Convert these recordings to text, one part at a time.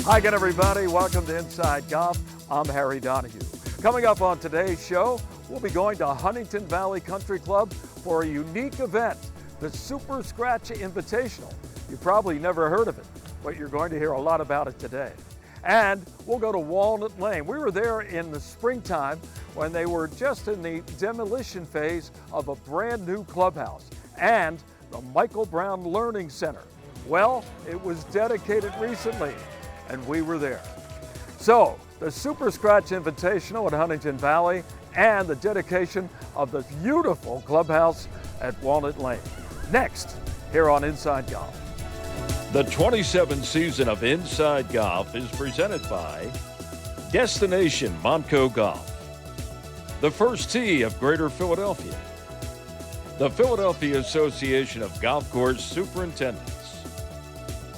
Hi again, everybody. Welcome to Inside Golf. I'm Harry Donahue. Coming up on today's show, we'll be going to Huntingdon Valley Country Club for a unique event, the Super Scratch Invitational. You've probably never heard of it, but you're going to hear a lot about it today. And we'll go to Walnut Lane. We were there in the springtime when they were just in the demolition phase of a brand new clubhouse and the Michael Brown Learning Center. Well, it was dedicated recently, and we were there. So, the Super Scratch Invitational at Huntingdon Valley and the dedication of the beautiful clubhouse at Walnut Lane. Next, here on Inside Golf. The 27th season of Inside Golf is presented by Destination Montco Golf, the First Tee of Greater Philadelphia, the Philadelphia Association of Golf Course Superintendents,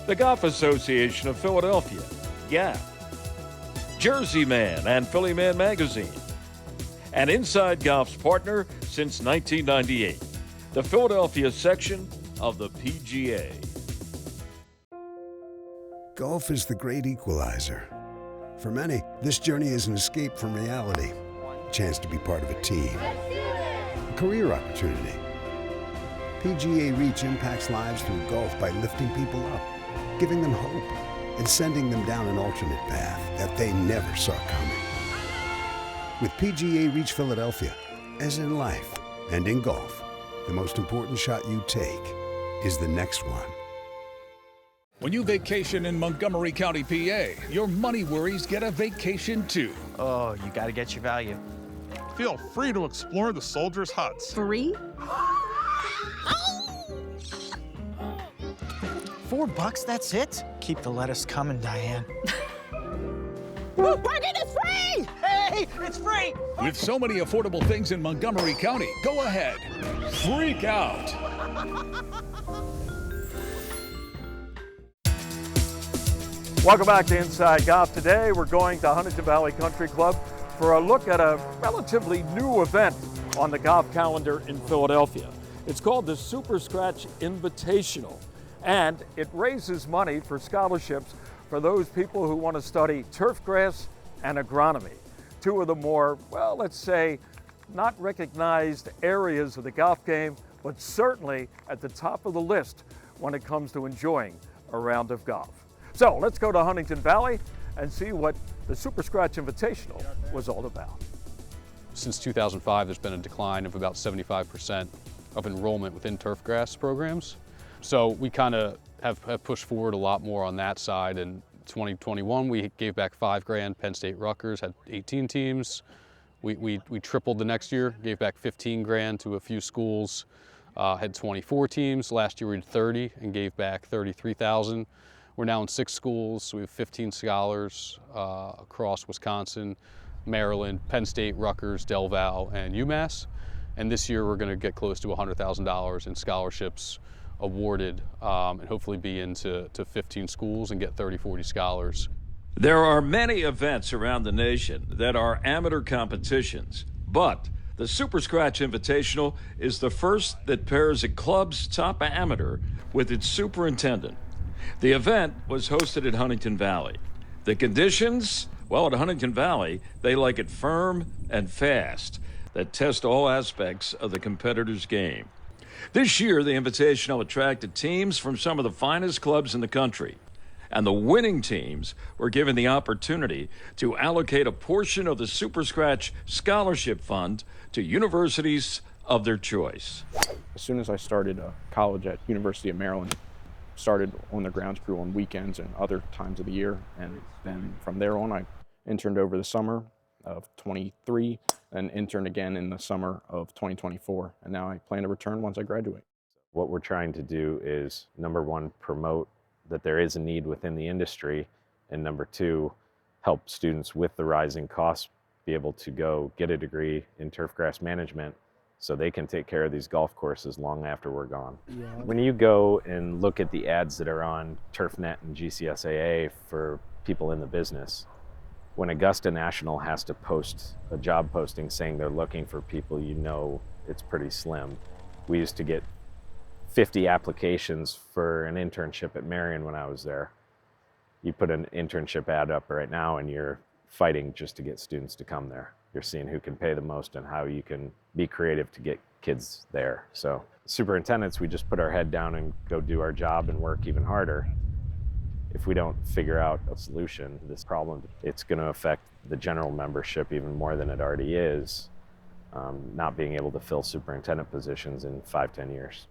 the Golf Association of Philadelphia, GAP, Jersey Man and Philly Man Magazine, and Inside Golf's partner since 1998, the Philadelphia section of the PGA. Golf is the great equalizer. For many, this journey is an escape from reality, a chance to be part of a team, a career opportunity. PGA Reach impacts lives through golf by lifting people up, giving them hope, and sending them down an alternate path that they never saw coming. With PGA Reach Philadelphia, as in life and in golf, the most important shot you take is the next one. When you vacation in Montgomery County, PA, your money worries get a vacation too. Oh, you gotta get your value. Feel free to explore the soldiers' huts. Free? $4, that's it? Keep the lettuce coming, Diane. Parking is free! Hey, it's free! With so many affordable things in Montgomery County, go ahead, freak out. Welcome back to Inside Golf. Today we're going to Huntingdon Valley Country Club for a look at a relatively new event on the golf calendar in Philadelphia. It's called the Super Scratch Invitational, and it raises money for scholarships for those people who want to study turfgrass and agronomy, two of the more, well, let's say, not recognized areas of the golf game, but certainly at the top of the list when it comes to enjoying a round of golf. So let's go to Huntingdon Valley and see what the Super Scratch Invitational was all about. Since 2005, there's been a decline of about 75% of enrollment within turfgrass programs. So we kind of have pushed forward a lot more on that side. In 2021, we gave back $5 grand. Penn State Rutgers had 18 teams. We tripled the next year, gave back 15 grand to a few schools, had 24 teams. Last year we had 30 and gave back 33,000. We're now in 6 schools. We have 15 scholars across Wisconsin, Maryland, Penn State, Rutgers, Del Val, and UMass. And this year we're going to get close to $100,000 in scholarships awarded and hopefully be into 15 schools and get 30, 40 scholars. There are many events around the nation that are amateur competitions, but the Super Scratch Invitational is the first that pairs a club's top amateur with its superintendent. The event was hosted at Huntingdon Valley. The conditions? Well, at Huntingdon Valley, they like it firm and fast, that test all aspects of the competitor's game. This year, the Invitational attracted teams from some of the finest clubs in the country, and the winning teams were given the opportunity to allocate a portion of the Super Scratch Scholarship Fund to universities of their choice. As soon as I started college at University of Maryland, started on the grounds crew on weekends and other times of the year, and then from there on I interned over the summer of 23 and interned again in the summer of 2024, and now I plan to return once I graduate. What we're trying to do is, number one, promote that there is a need within the industry, and number two, help students with the rising costs be able to go get a degree in turfgrass management so they can take care of these golf courses long after we're gone. Yeah. When you go and look at the ads that are on TurfNet and GCSAA for people in the business, when Augusta National has to post a job posting saying they're looking for people, you know it's pretty slim. We used to get 50 applications for an internship at Marion when I was there. You put an internship ad up right now and you're fighting just to get students to come there. You're seeing who can pay the most and how you can be creative to get kids there. So superintendents, we just put our head down and go do our job and work even harder. If we don't figure out a solution to this problem, it's going to affect the general membership even more than it already is, not being able to fill superintendent positions in 5-10 years.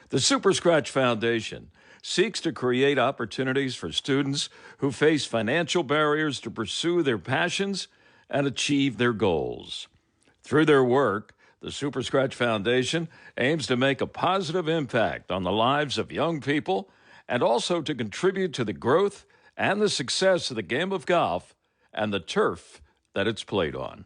The Super Scratch Foundation seeks to create opportunities for students who face financial barriers to pursue their passions and achieve their goals. Through their work, the Super Scratch Foundation aims to make a positive impact on the lives of young people and also to contribute to the growth and the success of the game of golf and the turf that it's played on.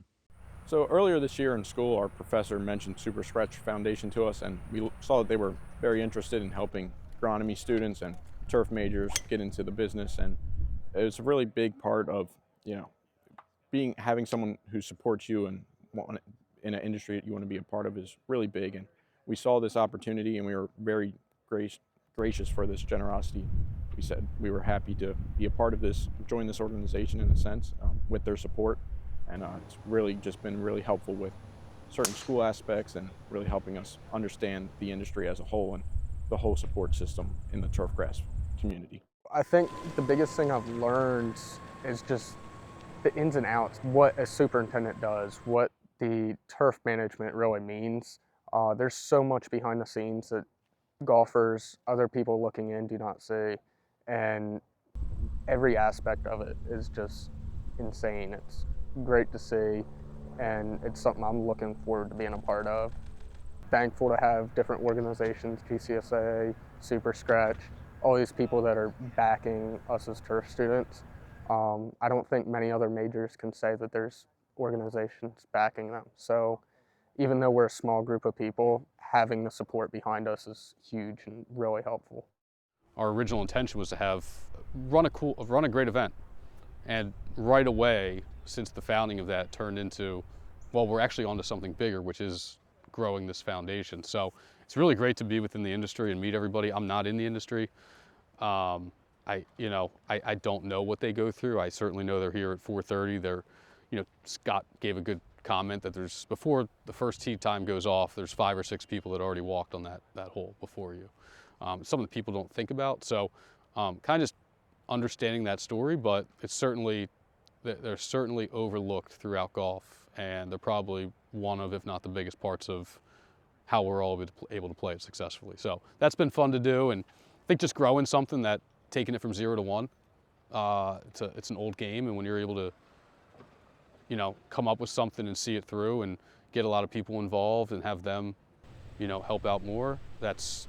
So earlier this year in school, our professor mentioned Super Scratch Foundation to us, and we saw that they were very interested in helping agronomy students and turf majors get into the business. And it was a really big part of, having someone who supports you and in an industry that you want to be a part of is really big. And we saw this opportunity and we were very gracious for this generosity. We said we were happy to be a part of this, join this organization in a sense, with their support. And it's really just been really helpful with certain school aspects and really helping us understand the industry as a whole and the whole support system in the turfgrass community. I think the biggest thing I've learned is just the ins and outs, what a superintendent does, what the turf management really means. There's so much behind the scenes that golfers, other people looking in do not see, and every aspect of it is just insane. It's great to see, and it's something I'm looking forward to being a part of. Thankful to have different organizations, GCSA, Super Scratch, all these people that are backing us as turf students. I don't think many other majors can say that there's organizations backing them. So even though we're a small group of people, having the support behind us is huge and really helpful. Our original intention was to run a great event. And right away, since the founding of that, turned into, well, we're actually onto something bigger, which is growing this foundation. So it's really great to be within the industry and meet everybody. I'm not in the industry. I don't know what they go through. I certainly know they're here at 4:30. Scott gave a good comment that before the first tee time goes off, there's 5 or 6 people that already walked on that hole before you. Some of the people don't think about. So kind of just understanding that story, but they're certainly overlooked throughout golf, and they're probably one of, if not the biggest parts of how we're all able to play it successfully. So that's been fun to do, and I think just growing something that, taking it from 0 to 1, it's an old game, and when you're able to, come up with something and see it through and get a lot of people involved and have them, help out more, that's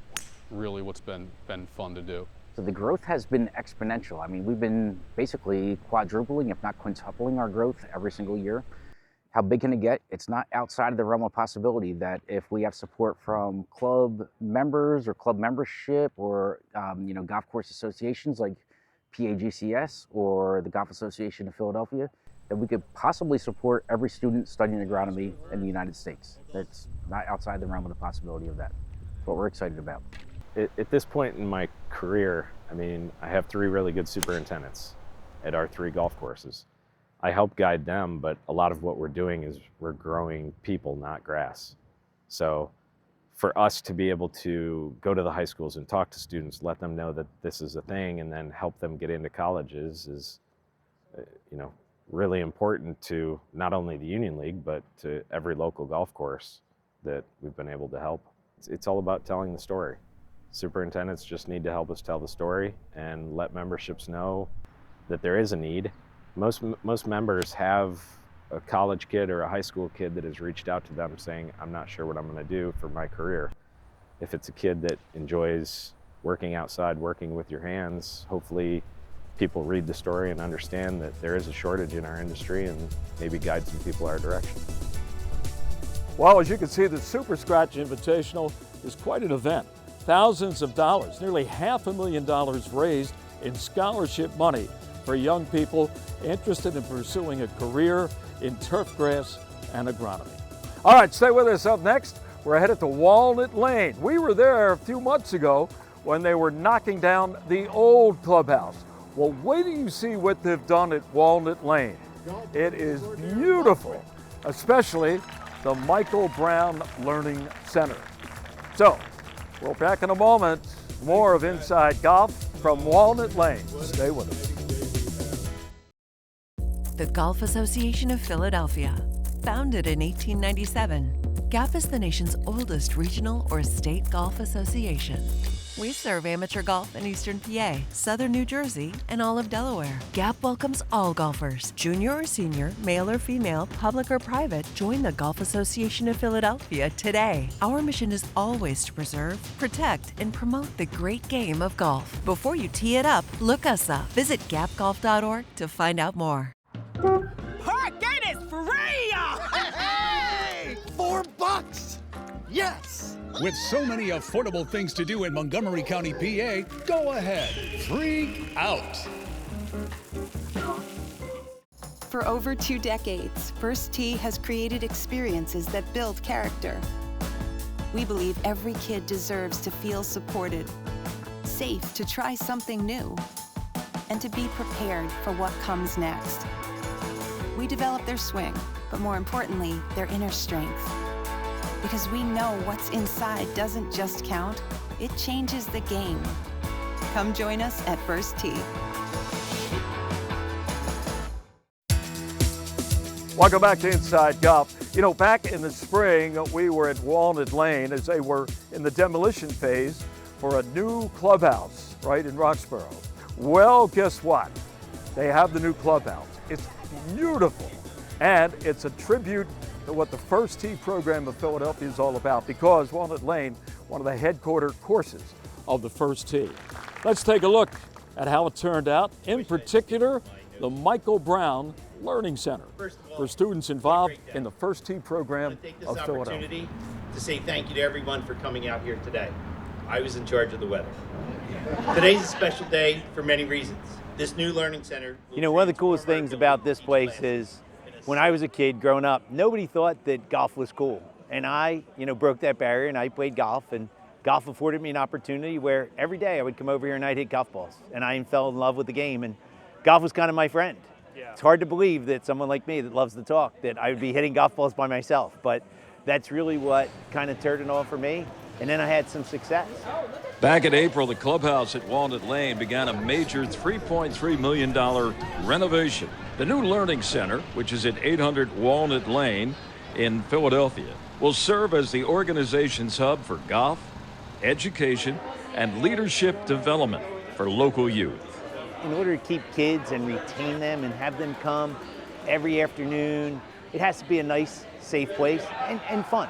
really what's been fun to do. So the growth has been exponential. I mean, we've been basically quadrupling, if not quintupling our growth every single year. How big can it get? It's not outside of the realm of possibility that if we have support from club members or club membership or, golf course associations like PAGCS or the Golf Association of Philadelphia, that we could possibly support every student studying agronomy in the United States. That's not outside the realm of the possibility of that. That's what we're excited about. At this point in my career, I have 3 really good superintendents at our 3 golf courses. I help guide them, but a lot of what we're doing is we're growing people, not grass. So for us to be able to go to the high schools and talk to students, let them know that this is a thing, and then help them get into colleges is, really important to not only the Union League, but to every local golf course that we've been able to help. It's all about telling the story. Superintendents just need to help us tell the story and let memberships know that there is a need. Most members have a college kid or a high school kid that has reached out to them saying, I'm not sure what I'm going to do for my career. If it's a kid that enjoys working outside, working with your hands, hopefully people read the story and understand that there is a shortage in our industry and maybe guide some people our direction. Well, as you can see, the Super Scratch Invitational is quite an event. Thousands of dollars, nearly $500,000 raised in scholarship money for young people interested in pursuing a career in turfgrass and agronomy. All right, stay with us. Up next, we're headed to Walnut Lane. We were there a few months ago when they were knocking down the old clubhouse. Well, wait till you see what they've done at Walnut Lane. It is beautiful, especially the Michael Brown Learning Center. So, we're back in a moment. More of Inside Golf from Walnut Lane. Stay with us. The Golf Association of Philadelphia. Founded in 1897, GAP is the nation's oldest regional or state golf association. We serve amateur golf in Eastern PA, Southern New Jersey, and all of Delaware. GAP welcomes all golfers, junior or senior, male or female, public or private. Join the Golf Association of Philadelphia today. Our mission is always to preserve, protect, and promote the great game of golf. Before you tee it up, look us up. Visit gapgolf.org to find out more. Parking is free! Hey! $4! Yes! With so many affordable things to do in Montgomery County, PA, go ahead, freak out. For over 2 decades, First Tee has created experiences that build character. We believe every kid deserves to feel supported, safe to try something new, and to be prepared for what comes next. We develop their swing, but more importantly, their inner strength. Because we know what's inside doesn't just count, it changes the game. Come join us at First Tee. Welcome back to Inside Golf. You know, back in the spring, we were at Walnut Lane as they were in the demolition phase for a new clubhouse right in Roxborough. Well, guess what? They have the new clubhouse. It's beautiful, and it's a tribute to what the First Tee program of Philadelphia is all about, because Walnut Lane, one of the headquarter courses of the First Tee. Let's take a look at how it turned out, in particular, the Michael Brown Learning Center for students involved in the First Tee program of Philadelphia. Opportunity to say thank you to everyone for coming out here today. I was in charge of the weather. Today's a special day for many reasons. This new learning center. You know, one of the coolest things about this place is when I was a kid growing up, nobody thought that golf was cool. And I, broke that barrier and I played golf, and golf afforded me an opportunity where every day I would come over here and I'd hit golf balls. And I fell in love with the game, and golf was kind of my friend. Yeah. It's hard to believe that someone like me that loves to talk, that I would be hitting golf balls by myself. But that's really what kind of turned it on for me. And then I had some success. Back in April, the clubhouse at Walnut Lane began a major $3.3 million renovation. The new Learning Center, which is at 800 Walnut Lane in Philadelphia, will serve as the organization's hub for golf, education, and leadership development for local youth. In order to keep kids and retain them and have them come every afternoon, it has to be a nice, safe place and fun.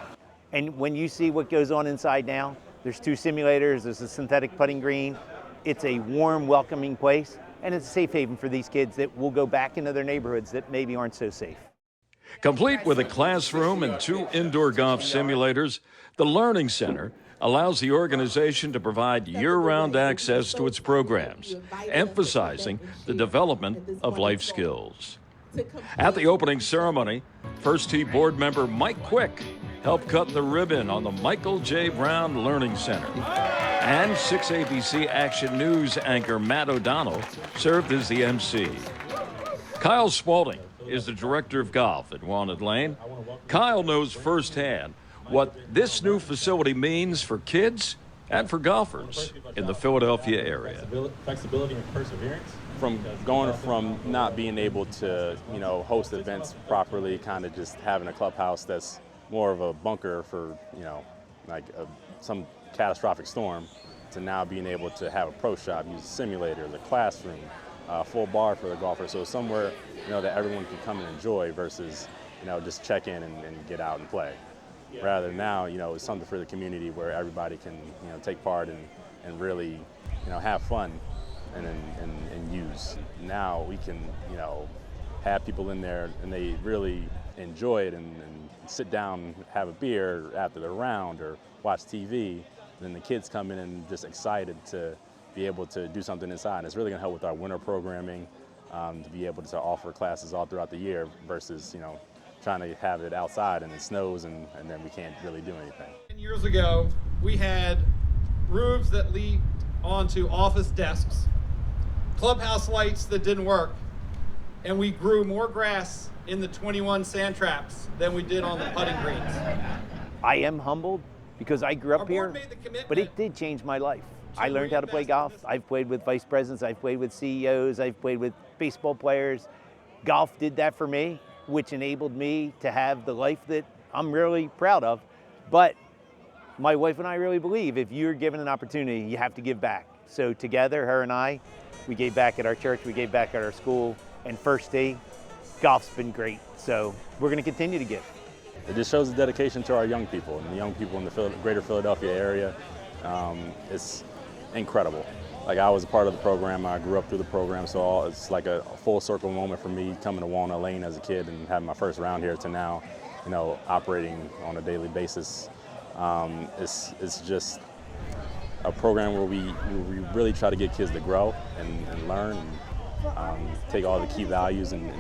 And when you see what goes on inside now, there's 2 simulators, there's a synthetic putting green. It's a warm, welcoming place, and it's a safe haven for these kids that will go back into their neighborhoods that maybe aren't so safe. Complete with a classroom and 2 indoor golf simulators, the Learning Center allows the organization to provide year-round access to its programs, emphasizing the development of life skills. At the opening ceremony, First Tee board member Mike Quick helped cut the ribbon on the Michael J. Brown Learning Center. And 6 ABC Action News anchor Matt O'Donnell served as the MC. Kyle Spaulding is the director of golf at Walnut Lane. Kyle knows firsthand what this new facility means for kids and for golfers in the Philadelphia area. Flexibility and perseverance. From going from not being able to, host events properly, kind of just having a clubhouse that's more of a bunker for, some catastrophic storm, to now being able to have a pro shop, use a simulator, the classroom, full bar for the golfer. So somewhere, that everyone can come and enjoy versus, just check in and get out and play. Rather now, it's something for the community where everybody can, take part and really, have fun and use. Now we can, have people in there and they really enjoy it and sit down and have a beer after the round or watch TV. And then the kids come in and just excited to be able to do something inside. And it's really gonna help with our winter programming, to be able to offer classes all throughout the year versus, trying to have it outside and it snows and then we can't really do anything. 10 years ago, we had roofs that leaked onto office desks. clubhouse lights that didn't work, and we grew more grass in the 21 sand traps than we did on the putting greens. I am humbled because I grew up here, but it did change my life. I learned how to play golf. I've played with vice presidents, I've played with CEOs, I've played with baseball players. Golf did that for me, which enabled me to have the life that I'm really proud of. But my wife and I really believe if you're given an opportunity, you have to give back. So together, her and I, we gave back at our church, we gave back at our school, and First Tee, golf's been great. So we're gonna continue to give. It just shows the dedication to our young people and the young people in the greater Philadelphia area. It's incredible. Like, I was a part of the program, I grew up through the program, so it's like a full circle moment for me coming to Walnut Lane as a kid and having my first round here to now, you know, operating on a daily basis. It's just a program where we really try to get kids to grow and learn and take all the key values and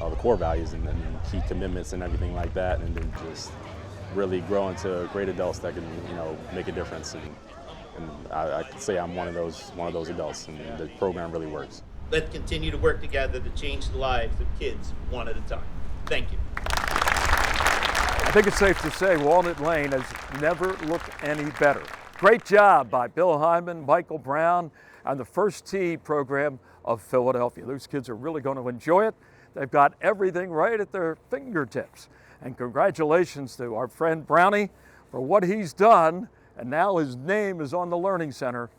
all the core values and key commitments and everything like that, and then just really grow into great adults that can, you know, make a difference. And I can say I'm one of those adults, and the program really works. Let's continue to work together to change the lives of kids one at a time. Thank you. I think it's safe to say Walnut Lane has never looked any better. Great job by Bill Hyman, Michael Brown, and the First Tee program of Philadelphia. Those kids are really going to enjoy it. They've got everything right at their fingertips. And congratulations to our friend Brownie for what he's done. And now his name is on the Learning Center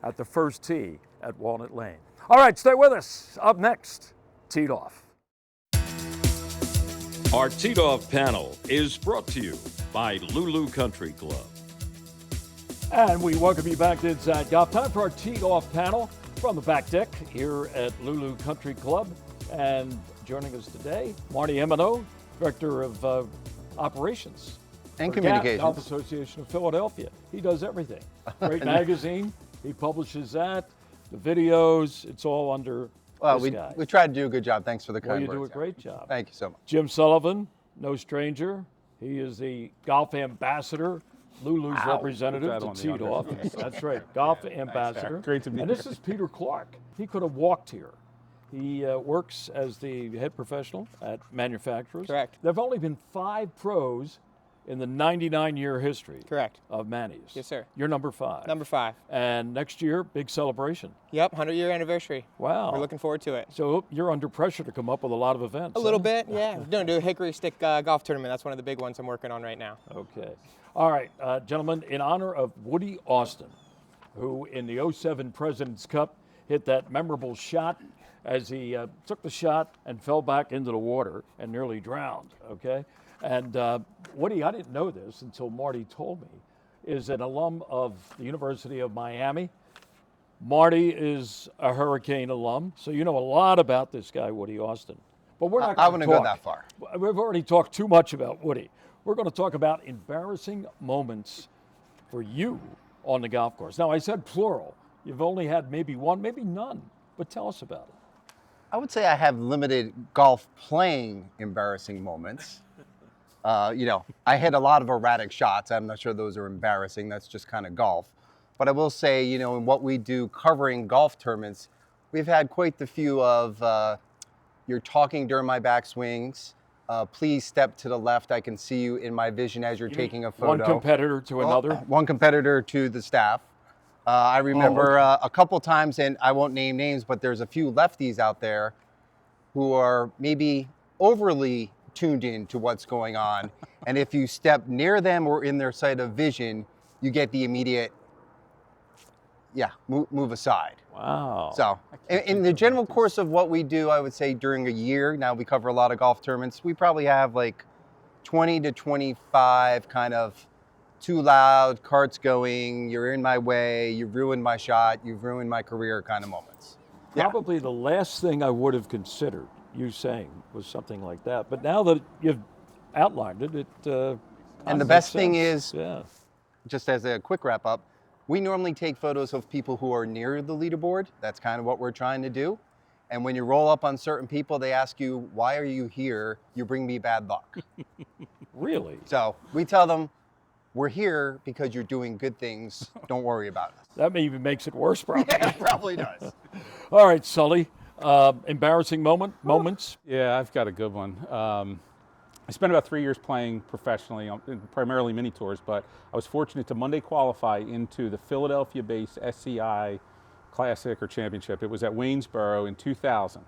at the First Tee at Walnut Lane. All right, stay with us. Up next, Teed Off. Our Teed Off panel is brought to you by Lulu Country Club. And we welcome you back to Inside Golf. Time for our Teed Off panel from the back deck here at Lulu Country Club. And joining us today, Marty Emino, Director of Operations and for Communications. Golf Association of Philadelphia. He does everything. Great magazine. He publishes that, the videos. It's all under Well, this guy. we try to do a good job. Thanks for the Well, kind you do a words. great job. Thank you so much. Jim Sullivan, no stranger. He is the golf ambassador, Lulu's Wow. representative Put that to on the Teed under. Off. That's right, golf ambassador. Great to be And here. this is Peter Clark. He could have walked here. He works as the head professional at manufacturers. Correct. There have only been 5 pros in the 99-year history Correct. of Manny's. Yes, sir. You're number 5. Number 5. And next year, big celebration. Yep, 100-year anniversary. Wow. We're looking forward to it. So you're under pressure to come up with a lot of events. A little huh? bit, yeah. We're going to do a Hickory Stick golf tournament. That's one of the big ones I'm working on right now. Okay. All right, gentlemen, in honor of Woody Austin, who in the '07 President's Cup hit that memorable shot as he took the shot and fell back into the water and nearly drowned, okay? And Woody, I didn't know this until Marty told me, is an alum of the University of Miami. Marty is a Hurricane alum, so you know a lot about this guy, Woody Austin. But we're not I going to wouldn't go that far. We've already talked too much about Woody. We're going to talk about embarrassing moments for you on the golf course. Now, I said plural. You've only had maybe one, maybe none, but tell us about it. I would say I have limited golf playing embarrassing moments. You know, I hit a lot of erratic shots. I'm not sure those are embarrassing. That's just kind of golf. But I will say, you know, in what we do covering golf tournaments, we've had quite the few of you're talking during my backswings. Please step to the left. I can see you in my vision as you're taking a photo. One competitor to another? One competitor to the staff. I remember a couple times, and I won't name names, but there's a few lefties out there who are maybe overly tuned in to what's going on. And if you step near them or in their sight of vision, you get the immediate, move aside. Wow. So in the general course of what we do, I would say during a year, now we cover a lot of golf tournaments, we probably have like 20 to 25 kind of too loud, carts going, you're in my way, you've ruined my shot, you've ruined my career kind of moments. Probably the last thing I would have considered you saying was something like that. But now that you've outlined it, and the best thing sense. is, just as a quick wrap up, we normally take photos of people who are near the leaderboard. That's kind of what we're trying to do. And when you roll up on certain people, they ask you, why are you here? You bring me bad luck. Really? So we tell them, we're here because you're doing good things. Don't worry about us. That even makes it worse, probably. Yeah, it probably does. All right, Sully. Embarrassing moments? Yeah, I've got a good one. I spent about 3 years playing professionally, primarily mini tours, but I was fortunate to Monday qualify into the Philadelphia-based SCI Classic or Championship. It was at Waynesboro in 2000.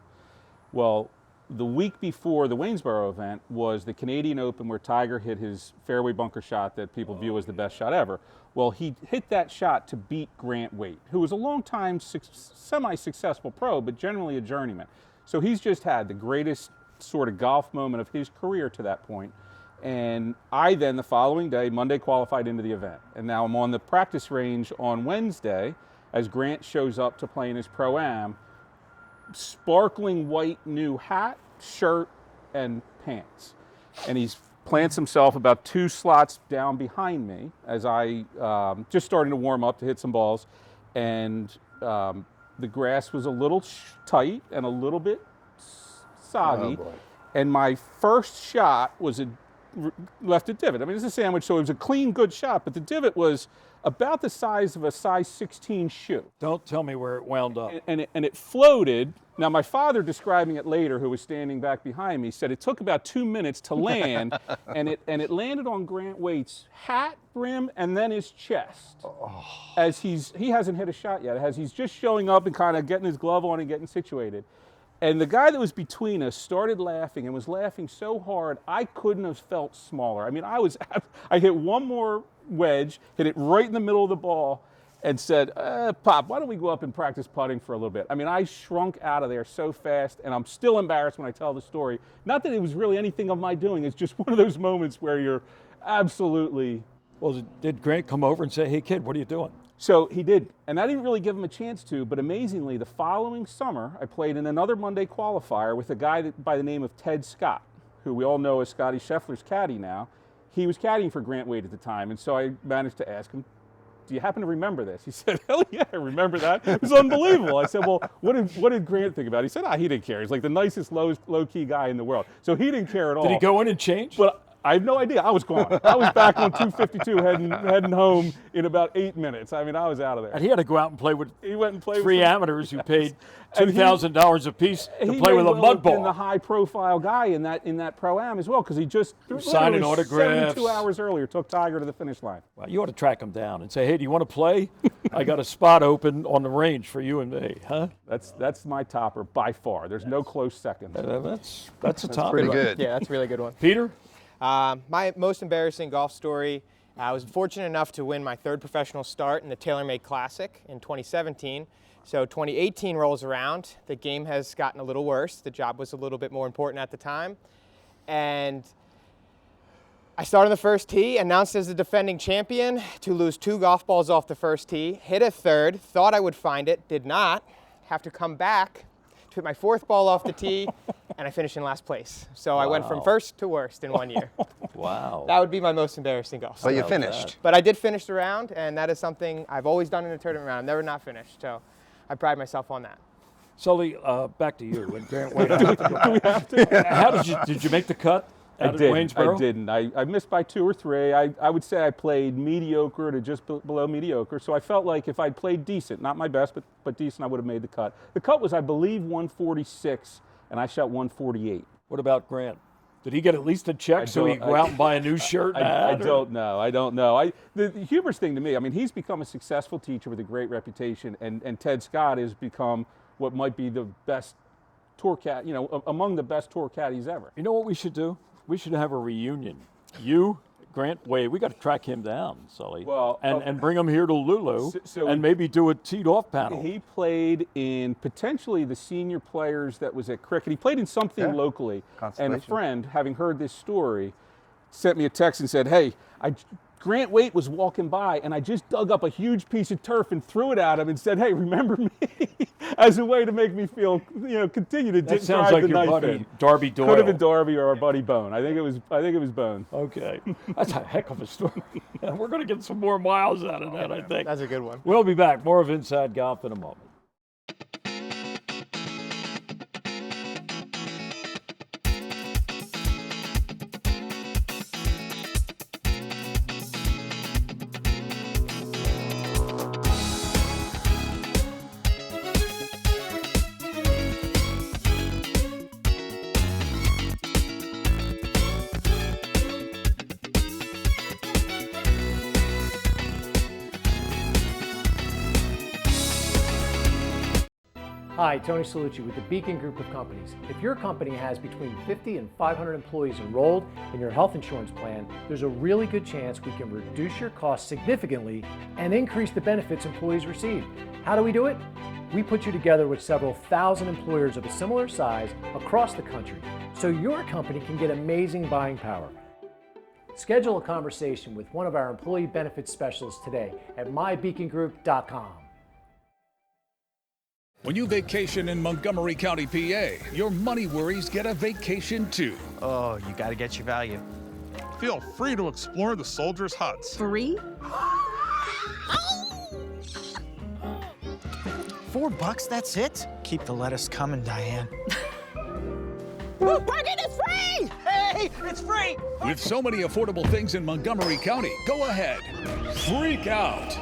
Well, the week before the Waynesboro event was the Canadian Open, where Tiger hit his fairway bunker shot that people view as the best shot ever. Well, he hit that shot to beat Grant Waite, who was a long-time semi-successful pro, but generally a journeyman. So he's just had the greatest sort of golf moment of his career to that point. And I then, the following day, Monday, qualified into the event. And now I'm on the practice range on Wednesday as Grant shows up to play in his Pro-Am, sparkling white new hat, shirt, and pants. And he plants himself about 2 slots down behind me as I just starting to warm up to hit some balls. And the grass was a little tight and a little bit soggy. Oh, boy. And my first shot was left a divot. I mean, it's a sandwich, so it was a clean, good shot, but the divot was about the size of a size 16 shoe. Don't tell me where it wound up. And it floated. Now, my father, describing it later, who was standing back behind me, said it took about 2 minutes to land, and it landed on Grant Waite's hat brim and then his chest. Oh. As he hasn't hit a shot yet, as he's just showing up and kind of getting his glove on and getting situated. And the guy that was between us started laughing and was laughing so hard, I couldn't have felt smaller. I mean, I hit one more wedge, hit it right in the middle of the ball, and said, Pop, why don't we go up and practice putting for a little bit? I mean, I shrunk out of there so fast, and I'm still embarrassed when I tell the story. Not that it was really anything of my doing, it's just one of those moments where you're absolutely... Well, did Grant come over and say, hey, kid, what are you doing? So he did, and I didn't really give him a chance to, but amazingly, the following summer, I played in another Monday qualifier with a guy by the name of Ted Scott, who we all know as Scotty Scheffler's caddy now. He was caddying for Grant Waite at the time, and so I managed to ask him, do you happen to remember this? He said, hell yeah, I remember that. It was unbelievable. I said, well, what did Grant think about it? He said, he didn't care. He's like the nicest low-key guy in the world. So he didn't care at all. Did he go in and change? But I have no idea. I was gone. I was back on 252 heading home in about 8 minutes. I mean, I was out of there. And he had to go out and play with he went and played 3 with amateurs who paid $2,000 a piece to he play with a mud been ball. the high-profile guy in that Pro-Am as well, because he just signing autographs. 72 hours earlier took Tiger to the finish line. Well, you ought to track him down and say, hey, do you want to play? I got a spot open on the range for you and me, huh? That's my topper by far. There's no close second. That's a top. Pretty good. Yeah, that's a really good one. Peter? My most embarrassing golf story, I was fortunate enough to win my 3rd professional start in the TaylorMade Classic in 2017. So 2018 rolls around, the game has gotten a little worse. The job was a little bit more important at the time. And I started on the first tee, announced as the defending champion, to lose 2 golf balls off the first tee, hit a 3rd, thought I would find it, did not, have to come back to hit my 4th ball off the tee, and I finished in last place. So I went from first to worst in 1 year. Wow. That would be my most embarrassing golf. But you finished. But I did finish the round, and that is something I've always done in a tournament round. I've never not finished, so I pride myself on that. Sully, back to you. When Grant Waite, how did you make the cut? I didn't. I missed by 2 or 3. I would say I played mediocre to just below mediocre. So I felt like if I'd played decent, not my best, but decent, I would have made the cut. The cut was, I believe, 146, and I shot 148. What about Grant? Did he get at least a check so he could go out and buy a new shirt? I don't know. The humorous thing to me, I mean, he's become a successful teacher with a great reputation, and Ted Scott has become what might be the best tour cat, among the best tour caddies ever. You know what we should do? We should have a reunion. You, Grant Waite, we got to track him down, Sully. Well, and bring him here to Lulu and maybe do a teed-off panel. He played in potentially the senior players that was at cricket. He played in something locally. And a friend, having heard this story, sent me a text and said, hey, Grant Waite was walking by, and I just dug up a huge piece of turf and threw it at him and said, hey, remember me? As a way to make me feel, continue to that sounds like your buddy, Darby Doyle. Could have been Darby or our buddy Bone. I think it was Bone. Okay. That's a heck of a story. We're going to get some more miles out of that, I think. That's a good one. We'll be back. More of Inside Golf in a moment. Hi, Tony Salucci with the Beacon Group of Companies. If your company has between 50 and 500 employees enrolled in your health insurance plan, there's a really good chance we can reduce your costs significantly and increase the benefits employees receive. How do we do it? We put you together with several thousand employers of a similar size across the country so your company can get amazing buying power. Schedule a conversation with one of our employee benefits specialists today at mybeacongroup.com. When you vacation in Montgomery County, PA, your money worries get a vacation too. Oh, you gotta get your value. Feel free to explore the soldiers' huts. Free? $4, that's it? Keep the lettuce coming, Diane. Parking is free! Hey, it's free! With so many affordable things in Montgomery County, go ahead, freak out.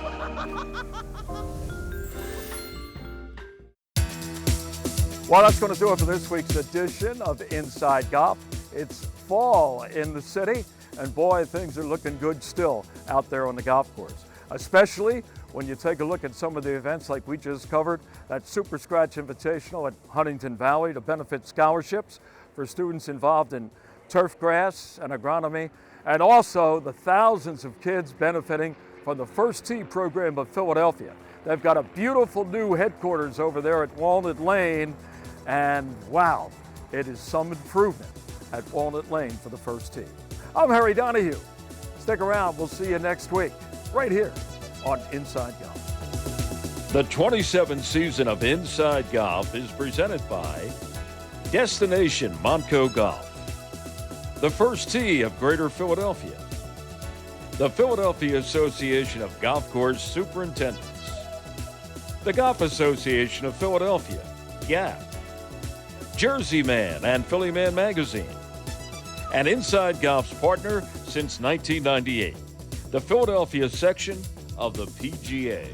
Well, that's going to do it for this week's edition of Inside Golf. It's fall in the city, and boy, things are looking good still out there on the golf course, especially when you take a look at some of the events like we just covered, that Super Scratch Invitational at Huntingdon Valley to benefit scholarships for students involved in turfgrass and agronomy, and also the thousands of kids benefiting from the First Tee program of Philadelphia. They've got a beautiful new headquarters over there at Walnut Lane, and wow, it is some improvement at Walnut Lane for the First Tee. I'm Harry Donahue. Stick around, we'll see you next week, right here on Inside Golf. The 27th season of Inside Golf is presented by Destination Montco Golf, the First Tee of Greater Philadelphia, the Philadelphia Association of Golf Course Superintendents, the Golf Association of Philadelphia, GAP, Jersey Man and Philly Man Magazine, and Inside Golf's partner since 1998, the Philadelphia section of the PGA.